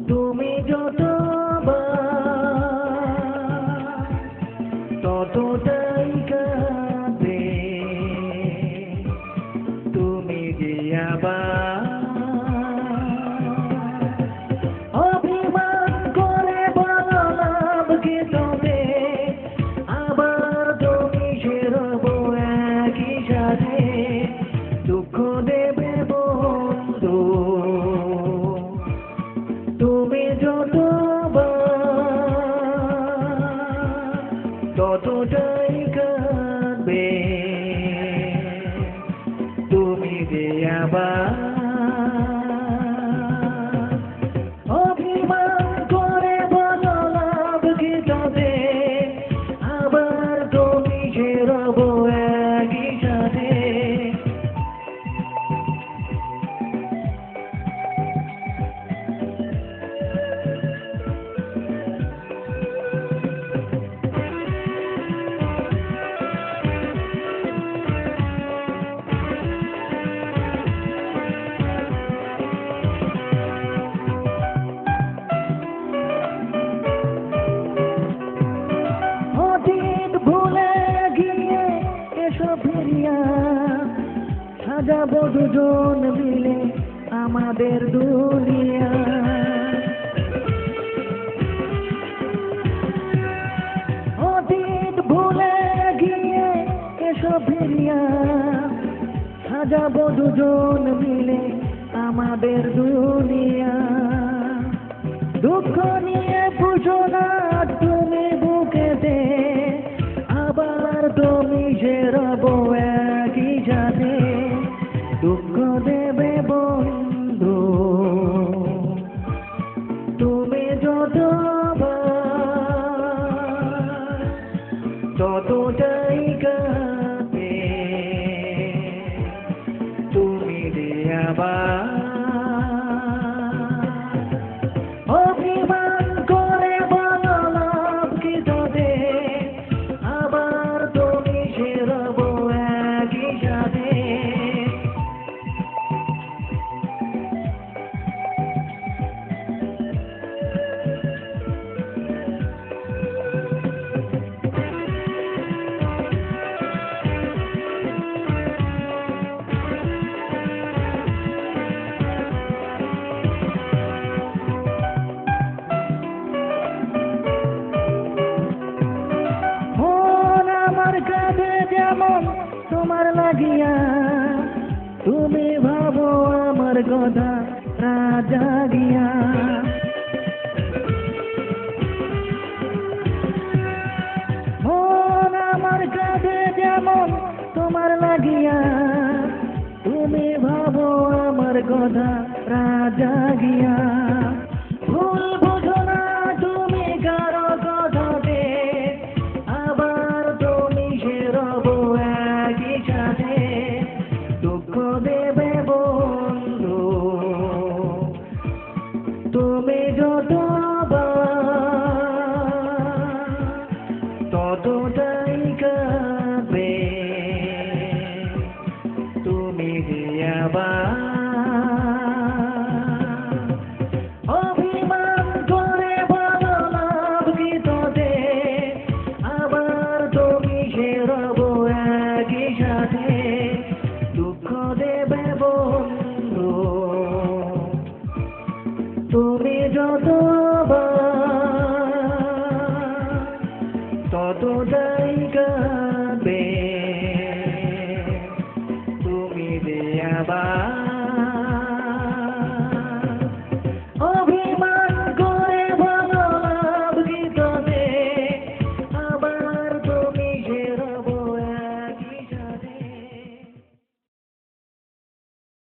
তুমি ততটাই কাঁদবে, তুমি যে আবার অভিমান করে বলো লাভ কি তবে, আবার তুমি সেরবো একই সাথে, দুঃখ দেবে বন্ধু তুমি ততটাই কাঁদবে, তুমি যে আবার অভিমান করে বলো লাভ কি তবে, আবার তুমি সেরবো একই সাথে। ভুলে গিয়ে এসো ফিরিয়া, সাজাবো দুজন মিলে আমাদের দুনিয়া। অতীত ভুলে গিয়ে এসো ফিরিয়া, সাজাবো দুজন মিলে আমাদের দুনিয়া। দুঃখ নিয়ে বুঝো না তুমি বুকেতে, আবার তুমি সেরবো একই সাথে, দুঃখ দেবে বন্ধু তুমি ততটাই কাঁদবে, তুমি যে আবার অভিমান করে বলো লাভ কি তবে, আবার তুমি সেরবো একই সাথে। যেমন তোমার লাগিয়া, তুমি ভাবো আমার কথা রাজা গিয়া। মন আমার কাঁধে যেমন তোমার লাগিয়া, তুমি ভাবো আমার কথা রাজা গিয়া। ভুল বুঝো না তুমি কারো কথাতে, আবার তুমি সেরবো একই সাথে, দুঃখ দেবে বন্ধু তুমি ততটাই কাঁদবে, তুমি যে আবার অভিমান করে বলো লাভ কি তবে, আবার তুমি সেরবো একই সাথে, দুঃখ দেবে বন্ধু তুমি